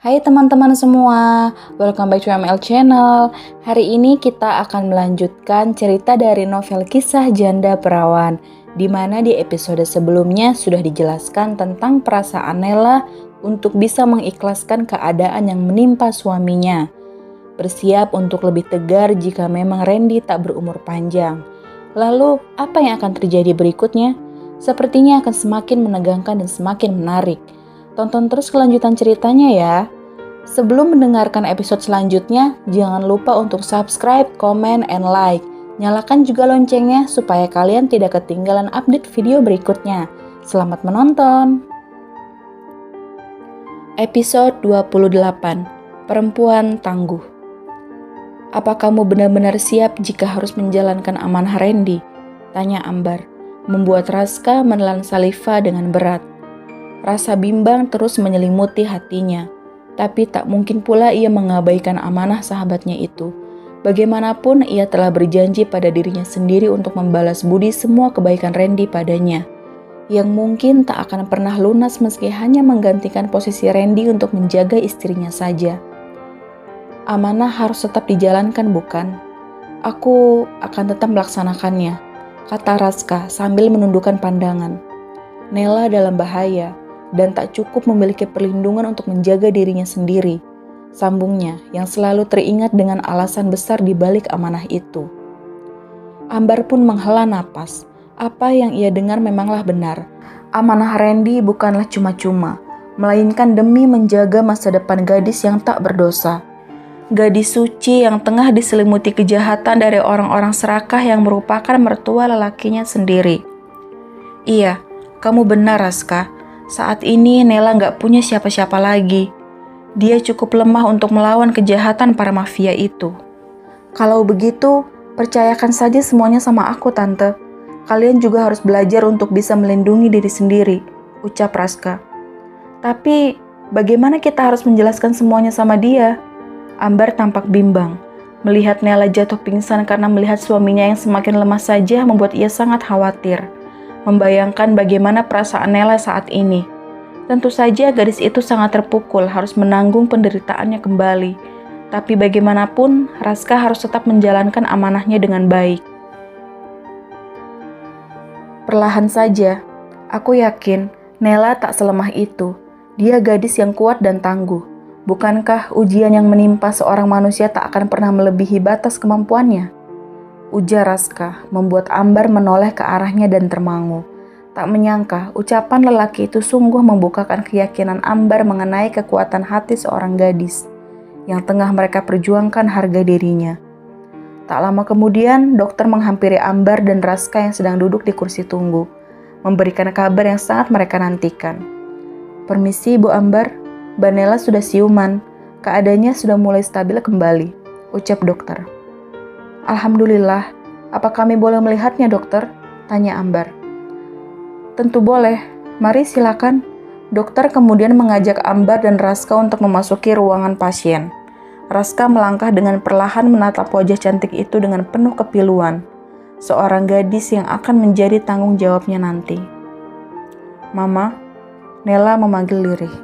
Hai teman-teman semua, welcome back to ML Channel. Hari ini kita akan melanjutkan cerita dari novel Kisah Janda Perawan, di mana di episode sebelumnya sudah dijelaskan tentang perasaan Nela untuk bisa mengikhlaskan keadaan yang menimpa suaminya. Bersiap untuk lebih tegar jika memang Randy tak berumur panjang. Lalu, apa yang akan terjadi berikutnya? Sepertinya akan semakin menegangkan dan semakin menarik. Tonton terus kelanjutan ceritanya ya. Sebelum mendengarkan episode selanjutnya, jangan lupa untuk subscribe, comment, and like. Nyalakan juga loncengnya supaya kalian tidak ketinggalan update video berikutnya. Selamat menonton! Episode 28, Perempuan Tangguh. Apa kamu benar-benar siap jika harus menjalankan amanah Randy? Tanya Ambar, membuat Raska menelan saliva dengan berat. Rasa bimbang terus menyelimuti hatinya, tapi tak mungkin pula ia mengabaikan amanah sahabatnya itu. Bagaimanapun ia telah berjanji pada dirinya sendiri untuk membalas budi semua kebaikan Randy padanya, yang mungkin tak akan pernah lunas meski hanya menggantikan posisi Randy untuk menjaga istrinya saja. Amanah harus tetap dijalankan, bukan? Aku akan tetap melaksanakannya, kata Raska sambil menundukkan pandangan. Nela dalam bahaya dan tak cukup memiliki perlindungan untuk menjaga dirinya sendiri, sambungnya yang selalu teringat dengan alasan besar di balik amanah itu. Ambar pun menghela napas. Apa yang ia dengar memanglah benar. Amanah Randy bukanlah cuma-cuma, melainkan demi menjaga masa depan gadis yang tak berdosa. Gadis suci yang tengah diselimuti kejahatan dari orang-orang serakah yang merupakan mertua lelakinya sendiri. Iya, kamu benar, Raska. Saat ini Nela gak punya siapa-siapa lagi. Dia cukup lemah untuk melawan kejahatan para mafia itu. Kalau begitu, percayakan saja semuanya sama aku, Tante. Kalian juga harus belajar untuk bisa melindungi diri sendiri, ucap Raska. Tapi, bagaimana kita harus menjelaskan semuanya sama dia? Ambar tampak bimbang. Melihat Nela jatuh pingsan karena melihat suaminya yang semakin lemah saja membuat ia sangat khawatir. Membayangkan bagaimana perasaan Nela saat ini. Tentu saja gadis itu sangat terpukul harus menanggung penderitaannya kembali. Tapi bagaimanapun, Raska harus tetap menjalankan amanahnya dengan baik. Perlahan saja, aku yakin Nela tak selemah itu. Dia gadis yang kuat dan tangguh. Bukankah ujian yang menimpa seorang manusia tak akan pernah melebihi batas kemampuannya? Ujar Raska, membuat Ambar menoleh ke arahnya dan termangu. Tak menyangka, ucapan lelaki itu sungguh membukakan keyakinan Ambar mengenai kekuatan hati seorang gadis yang tengah mereka perjuangkan harga dirinya. Tak lama kemudian, dokter menghampiri Ambar dan Raska yang sedang duduk di kursi tunggu, memberikan kabar yang sangat mereka nantikan. Permisi, Bu Ambar, Mbak Nela sudah siuman, keadaannya sudah mulai stabil kembali, ucap dokter. Alhamdulillah, apa kami boleh melihatnya, dokter? Tanya Ambar. Tentu boleh, mari silakan. Dokter kemudian mengajak Ambar dan Raska untuk memasuki ruangan pasien. Raska melangkah dengan perlahan menatap wajah cantik itu dengan penuh kepiluan. Seorang gadis yang akan menjadi tanggung jawabnya nanti. Mama, Nela memanggil lirih.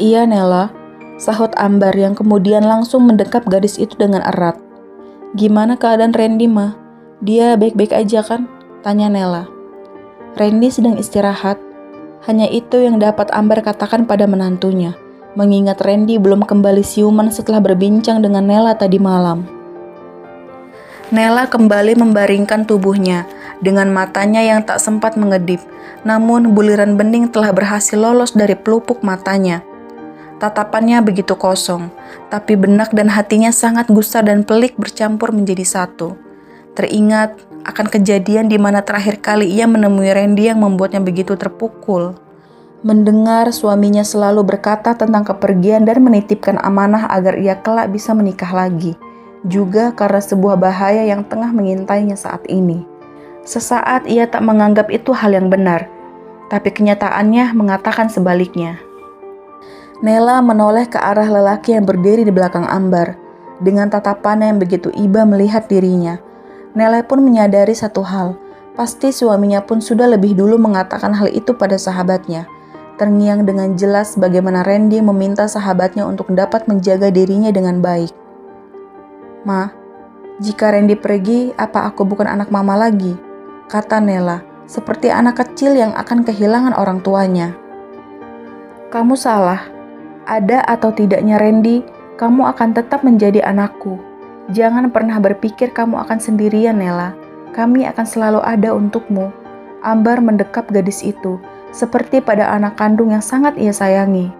Iya Nela, sahut Ambar yang kemudian langsung mendekap gadis itu dengan erat. Gimana keadaan Randy, Ma? Dia baik-baik aja kan? Tanya Nela. Randy sedang istirahat. Hanya itu yang dapat Ambar katakan pada menantunya, mengingat Randy belum kembali siuman setelah berbincang dengan Nela tadi malam. Nela kembali membaringkan tubuhnya dengan matanya yang tak sempat mengedip, namun buliran bening telah berhasil lolos dari pelupuk matanya. Tatapannya begitu kosong, tapi benak dan hatinya sangat gusar dan pelik bercampur menjadi satu. Teringat akan kejadian di mana terakhir kali ia menemui Randy yang membuatnya begitu terpukul. Mendengar suaminya selalu berkata tentang kepergian dan menitipkan amanah agar ia kelak bisa menikah lagi, juga karena sebuah bahaya yang tengah mengintainya saat ini. Sesaat ia tak menganggap itu hal yang benar, tapi kenyataannya mengatakan sebaliknya. Nela menoleh ke arah lelaki yang berdiri di belakang Ambar. Dengan tatapannya yang begitu iba melihat dirinya, Nela pun menyadari satu hal. Pasti suaminya pun sudah lebih dulu mengatakan hal itu pada sahabatnya. terngiang dengan jelas bagaimana Randy meminta sahabatnya untuk dapat menjaga dirinya dengan baik. "Ma, jika Randy pergi, apa aku bukan anak mama lagi?" kata Nella, seperti anak kecil yang akan kehilangan orang tuanya. "Kamu salah. Ada atau tidaknya Randy, kamu akan tetap menjadi anakku. Jangan pernah berpikir kamu akan sendirian, Nella. Kami akan selalu ada untukmu." Ambar mendekap gadis itu, seperti pada anak kandung yang sangat ia sayangi.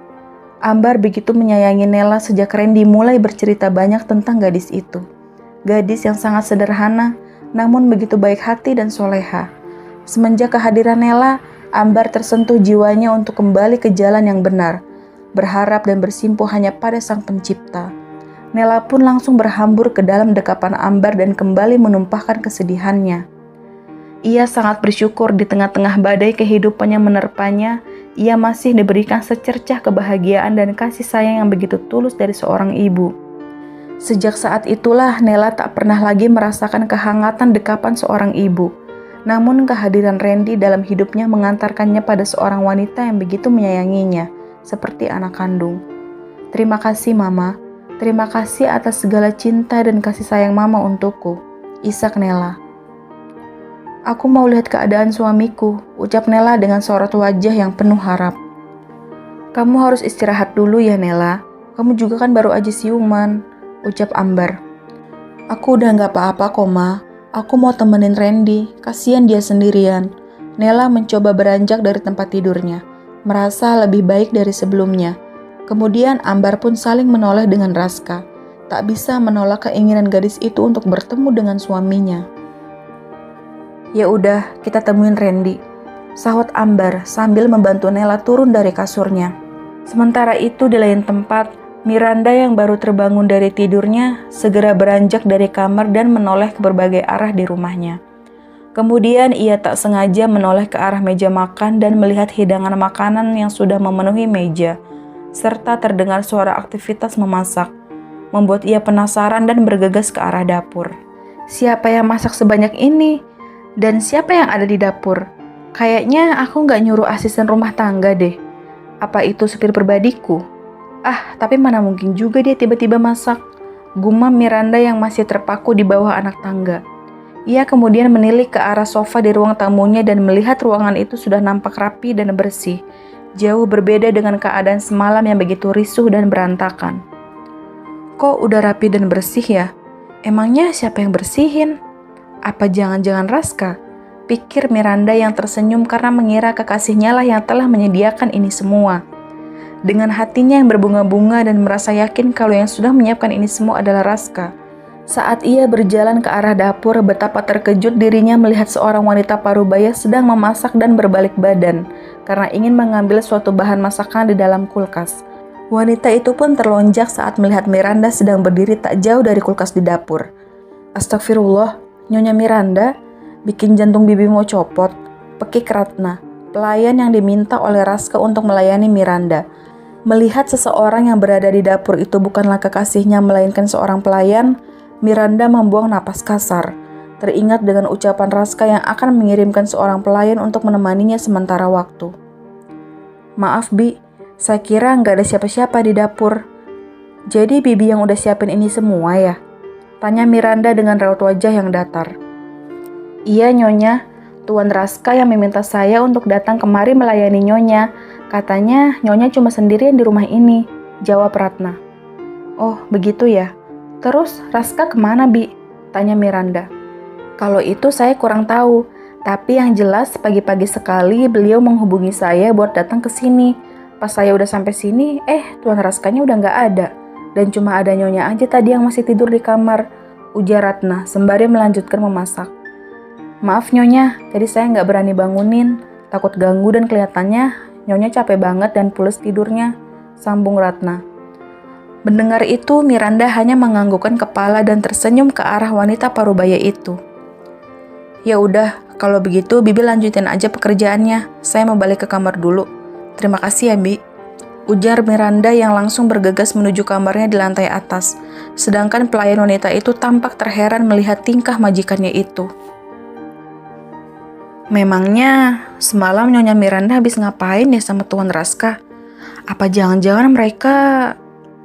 Ambar begitu menyayangi Nella sejak Randy mulai bercerita banyak tentang gadis itu. Gadis yang sangat sederhana, namun begitu baik hati dan soleha. Semenjak kehadiran Nella, Ambar tersentuh jiwanya untuk kembali ke jalan yang benar, berharap dan bersimpuh hanya pada Sang Pencipta. Nella pun langsung berhambur ke dalam dekapan Ambar dan kembali menumpahkan kesedihannya. Ia sangat bersyukur di tengah-tengah badai kehidupannya menerpanya, ia masih diberikan secercah kebahagiaan dan kasih sayang yang begitu tulus dari seorang ibu. Sejak saat itulah Nella tak pernah lagi merasakan kehangatan dekapan seorang ibu. Namun kehadiran Randy dalam hidupnya mengantarkannya pada seorang wanita yang begitu menyayanginya, seperti anak kandung. "Terima kasih Mama, terima kasih atas segala cinta dan kasih sayang Mama untukku." Isak Nella. "Aku mau lihat keadaan suamiku," ucap Nella dengan sorot wajah yang penuh harap. "Kamu harus istirahat dulu ya Nella, kamu juga kan baru aja siuman," ucap Ambar. "Aku udah gak apa-apa kok Ma, aku mau temenin Randy, kasihan dia sendirian." Nella mencoba beranjak dari tempat tidurnya, merasa lebih baik dari sebelumnya. Kemudian Ambar pun saling menoleh dengan Raska, tak bisa menolak keinginan gadis itu untuk bertemu dengan suaminya. "Ya udah, kita temuin Randy," sahut Ambar sambil membantu Nella turun dari kasurnya. Sementara itu di lain tempat, Miranda yang baru terbangun dari tidurnya segera beranjak dari kamar dan menoleh ke berbagai arah di rumahnya. Kemudian ia tak sengaja menoleh ke arah meja makan dan melihat hidangan makanan yang sudah memenuhi meja, serta terdengar suara aktivitas memasak, membuat ia penasaran dan bergegas ke arah dapur. Siapa yang masak sebanyak ini? Dan siapa yang ada di dapur? Kayaknya aku nggak nyuruh asisten rumah tangga deh. Apa itu supir pribadiku? Tapi mana mungkin juga dia tiba-tiba masak. Gumam Miranda yang masih terpaku di bawah anak tangga. Ia kemudian menilik ke arah sofa di ruang tamunya dan melihat ruangan itu sudah nampak rapi dan bersih. Jauh berbeda dengan keadaan semalam yang begitu risuh dan berantakan. "Kok udah rapi dan bersih ya? Emangnya siapa yang bersihin? Apa jangan-jangan Raska?" pikir Miranda yang tersenyum karena mengira kekasihnya lah yang telah menyediakan ini semua. Dengan hatinya yang berbunga-bunga dan merasa yakin kalau yang sudah menyiapkan ini semua adalah Raska. Saat ia berjalan ke arah dapur, betapa terkejut dirinya melihat seorang wanita parubaya sedang memasak dan berbalik badan karena ingin mengambil suatu bahan masakan di dalam kulkas. Wanita itu pun terlonjak saat melihat Miranda sedang berdiri tak jauh dari kulkas di dapur. "Astagfirullah, Nyonya Miranda, bikin jantung bibi mau copot," pekik Ratna, pelayan yang diminta oleh Raska untuk melayani Miranda. Melihat seseorang yang berada di dapur itu bukanlah kekasihnya melainkan seorang pelayan, Miranda membuang napas kasar. Teringat dengan ucapan Raska yang akan mengirimkan seorang pelayan untuk menemaninya sementara waktu. "Maaf Bi, saya kira nggak ada siapa-siapa di dapur. Jadi bibi yang udah siapin ini semua ya?" tanya Miranda dengan raut wajah yang datar. "Iya Nyonya, Tuan Raska yang meminta saya untuk datang kemari melayani Nyonya. Katanya Nyonya cuma sendirian di rumah ini," jawab Ratna. "Oh begitu ya. Terus Raska kemana Bi?" tanya Miranda. "Kalau itu saya kurang tahu, tapi yang jelas pagi-pagi sekali beliau menghubungi saya buat datang ke sini. Pas saya udah sampai sini, Tuan Raskanya udah nggak ada. Dan cuma ada Nyonya aja tadi yang masih tidur di kamar," ujar Ratna sembari melanjutkan memasak. "Maaf Nyonya, tadi saya nggak berani bangunin, takut ganggu dan kelihatannya Nyonya capek banget dan pules tidurnya," sambung Ratna. Mendengar itu, Miranda hanya menganggukkan kepala dan tersenyum ke arah wanita parubaya itu. "Ya udah, kalau begitu Bibi lanjutin aja pekerjaannya. Saya mau balik ke kamar dulu. Terima kasih ya Bi," ujar Miranda yang langsung bergegas menuju kamarnya di lantai atas. Sedangkan pelayan wanita itu tampak terheran melihat tingkah majikannya itu. Memangnya semalam Nyonya Miranda habis ngapain ya sama Tuan Raska? Apa jangan-jangan mereka...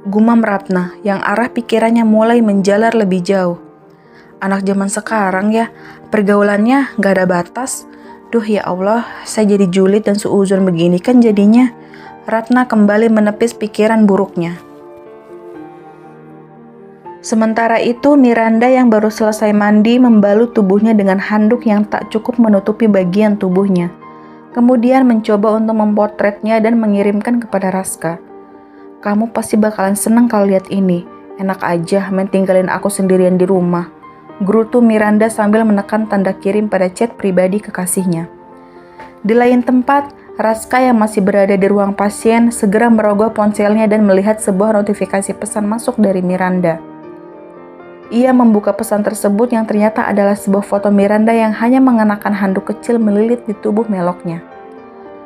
Gumam Ratna yang arah pikirannya mulai menjalar lebih jauh. Anak zaman sekarang ya, pergaulannya gak ada batas. Duh ya Allah, saya jadi julid dan suuzon begini kan jadinya. Ratna kembali menepis pikiran buruknya. Sementara itu Miranda yang baru selesai mandi membalut tubuhnya dengan handuk yang tak cukup menutupi bagian tubuhnya. Kemudian mencoba untuk memotretnya dan mengirimkan kepada Raska. Kamu pasti bakalan seneng kalau lihat ini. Enak aja main tinggalin aku sendirian di rumah. Gerutu Miranda sambil menekan tanda kirim pada chat pribadi kekasihnya. Di lain tempat, Raska yang masih berada di ruang pasien segera merogoh ponselnya dan melihat sebuah notifikasi pesan masuk dari Miranda. Ia membuka pesan tersebut yang ternyata adalah sebuah foto Miranda yang hanya mengenakan handuk kecil melilit di tubuh meloknya.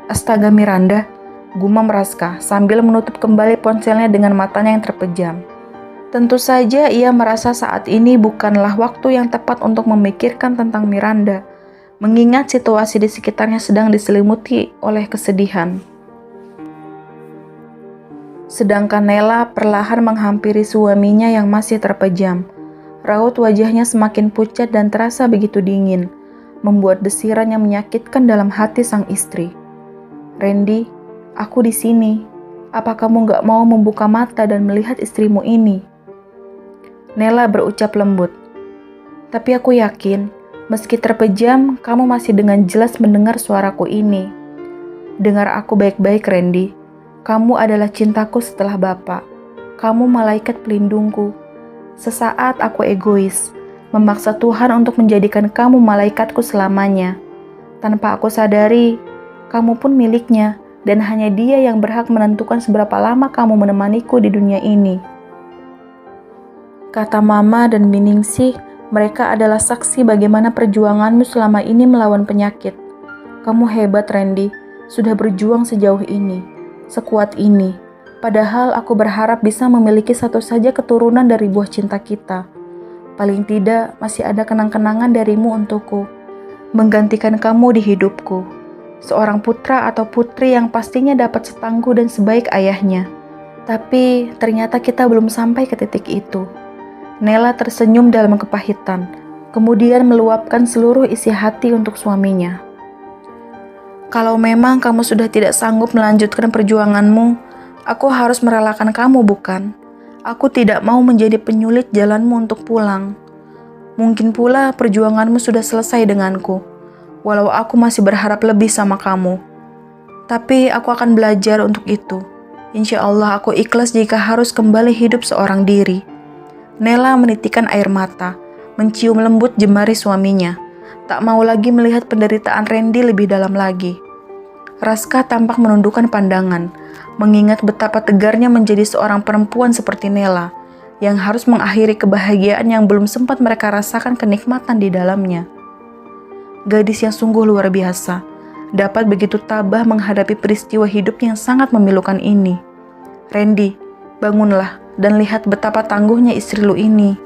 Astaga Miranda, gumam Raska sambil menutup kembali ponselnya dengan matanya yang terpejam. Tentu saja ia merasa saat ini bukanlah waktu yang tepat untuk memikirkan tentang Miranda, mengingat situasi di sekitarnya sedang diselimuti oleh kesedihan. Sedangkan Nela perlahan menghampiri suaminya yang masih terpejam. Raut wajahnya semakin pucat dan terasa begitu dingin, membuat desiran yang menyakitkan dalam hati sang istri. Randy, aku di sini. Apa kamu gak mau membuka mata dan melihat istrimu ini? Nela berucap lembut. Tapi aku yakin, meski terpejam, kamu masih dengan jelas mendengar suaraku ini. Dengar aku baik-baik, Randy. Kamu adalah cintaku setelah Bapak. Kamu malaikat pelindungku. Sesaat aku egois, memaksa Tuhan untuk menjadikan kamu malaikatku selamanya. Tanpa aku sadari, kamu pun miliknya, dan hanya Dia yang berhak menentukan seberapa lama kamu menemaniku di dunia ini. Kata Mama dan Biningsih, mereka adalah saksi bagaimana perjuanganmu selama ini melawan penyakit. Kamu hebat, Randy, sudah berjuang sejauh ini, sekuat ini. Padahal aku berharap bisa memiliki satu saja keturunan dari buah cinta kita. Paling tidak masih ada kenang-kenangan darimu untukku, menggantikan kamu di hidupku. Seorang putra atau putri yang pastinya dapat setangguh dan sebaik ayahnya. Tapi ternyata kita belum sampai ke titik itu. Nela tersenyum dalam kepahitan, kemudian meluapkan seluruh isi hati untuk suaminya. Kalau memang kamu sudah tidak sanggup melanjutkan perjuanganmu, aku harus merelakan kamu, bukan? Aku tidak mau menjadi penyulit jalanmu untuk pulang. Mungkin pula perjuanganmu sudah selesai denganku, walau aku masih berharap lebih sama kamu. Tapi aku akan belajar untuk itu. Insya Allah aku ikhlas jika harus kembali hidup seorang diri. Nela menitikkan air mata, mencium lembut jemari suaminya. Tak mau lagi melihat penderitaan Randy lebih dalam lagi. Raska tampak menundukkan pandangan, mengingat betapa tegarnya menjadi seorang perempuan seperti Nela, yang harus mengakhiri kebahagiaan yang belum sempat mereka rasakan kenikmatan di dalamnya. Gadis yang sungguh luar biasa, dapat begitu tabah menghadapi peristiwa hidup yang sangat memilukan ini. Randy, bangunlah dan lihat betapa tangguhnya istri lu ini.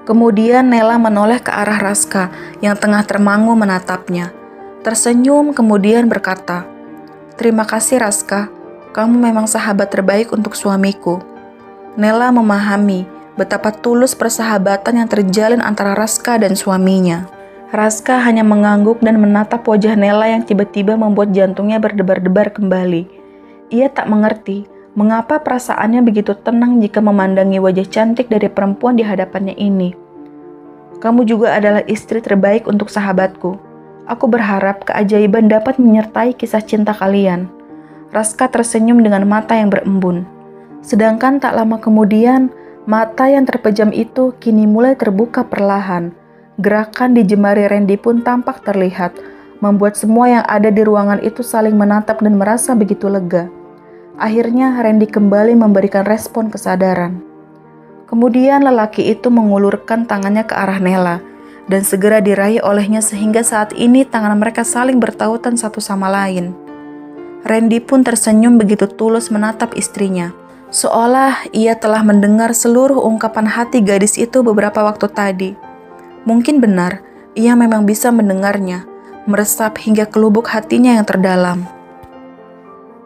Kemudian Nela menoleh ke arah Raska yang tengah termangu menatapnya. Tersenyum kemudian berkata, "Terima kasih Raska, kamu memang sahabat terbaik untuk suamiku." Nela memahami betapa tulus persahabatan yang terjalin antara Raska dan suaminya. Raska hanya mengangguk dan menatap wajah Nela yang tiba-tiba membuat jantungnya berdebar-debar kembali. Ia tak mengerti mengapa perasaannya begitu tenang jika memandangi wajah cantik dari perempuan di hadapannya ini. "Kamu juga adalah istri terbaik untuk sahabatku. Aku berharap keajaiban dapat menyertai kisah cinta kalian." Raska tersenyum dengan mata yang berembun. Sedangkan tak lama kemudian, mata yang terpejam itu kini mulai terbuka perlahan. Gerakan di jemari Randy pun tampak terlihat, membuat semua yang ada di ruangan itu saling menatap dan merasa begitu lega. Akhirnya Randy kembali memberikan respon kesadaran. Kemudian lelaki itu mengulurkan tangannya ke arah Nela, dan segera diraih olehnya sehingga saat ini tangan mereka saling bertautan satu sama lain. Randy pun tersenyum begitu tulus menatap istrinya, seolah ia telah mendengar seluruh ungkapan hati gadis itu beberapa waktu tadi. Mungkin benar, ia memang bisa mendengarnya, meresap hingga ke lubuk hatinya yang terdalam.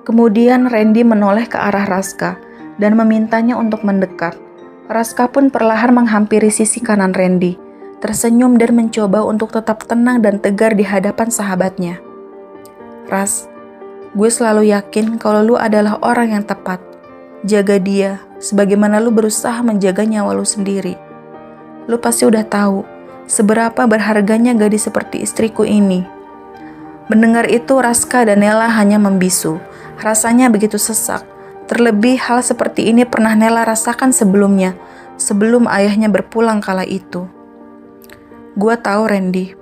Kemudian Randy menoleh ke arah Raska dan memintanya untuk mendekat. Raska pun perlahan menghampiri sisi kanan Randy, tersenyum dan mencoba untuk tetap tenang dan tegar di hadapan sahabatnya. "Ras, gue selalu yakin kalau lu adalah orang yang tepat. Jaga dia, sebagaimana lu berusaha menjaga nyawa lu sendiri. Lu pasti udah tahu seberapa berharganya gadis seperti istriku ini." Mendengar itu, Raska dan Nela hanya membisu. Rasanya begitu sesak. Terlebih hal seperti ini pernah Nela rasakan sebelumnya, sebelum ayahnya berpulang kala itu. "Gua tahu, Randy."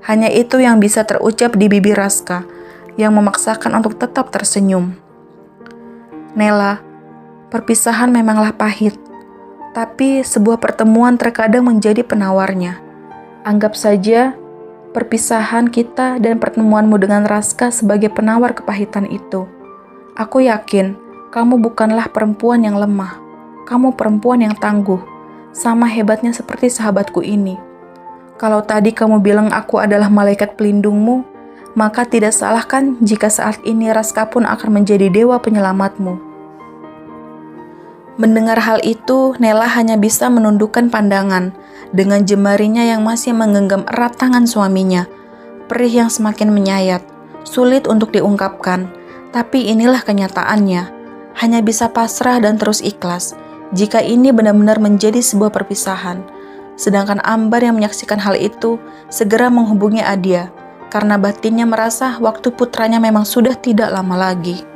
Hanya itu yang bisa terucap di bibir Raska, yang memaksakan untuk tetap tersenyum. "Nela, perpisahan memanglah pahit, tapi sebuah pertemuan terkadang menjadi penawarnya. Anggap saja perpisahan kita dan pertemuanmu dengan Raska sebagai penawar kepahitan itu. Aku yakin kamu bukanlah perempuan yang lemah. Kamu perempuan yang tangguh, sama hebatnya seperti sahabatku ini. Kalau tadi kamu bilang aku adalah malaikat pelindungmu, maka tidak salah kan jika saat ini Raska pun akan menjadi dewa penyelamatmu." Mendengar hal itu, Nela hanya bisa menundukkan pandangan dengan jemarinya yang masih menggenggam erat tangan suaminya. Perih yang semakin menyayat, sulit untuk diungkapkan, tapi inilah kenyataannya. Hanya bisa pasrah dan terus ikhlas jika ini benar-benar menjadi sebuah perpisahan. Sedangkan Ambar yang menyaksikan hal itu segera menghubungi Adia karena batinnya merasa waktu putranya memang sudah tidak lama lagi.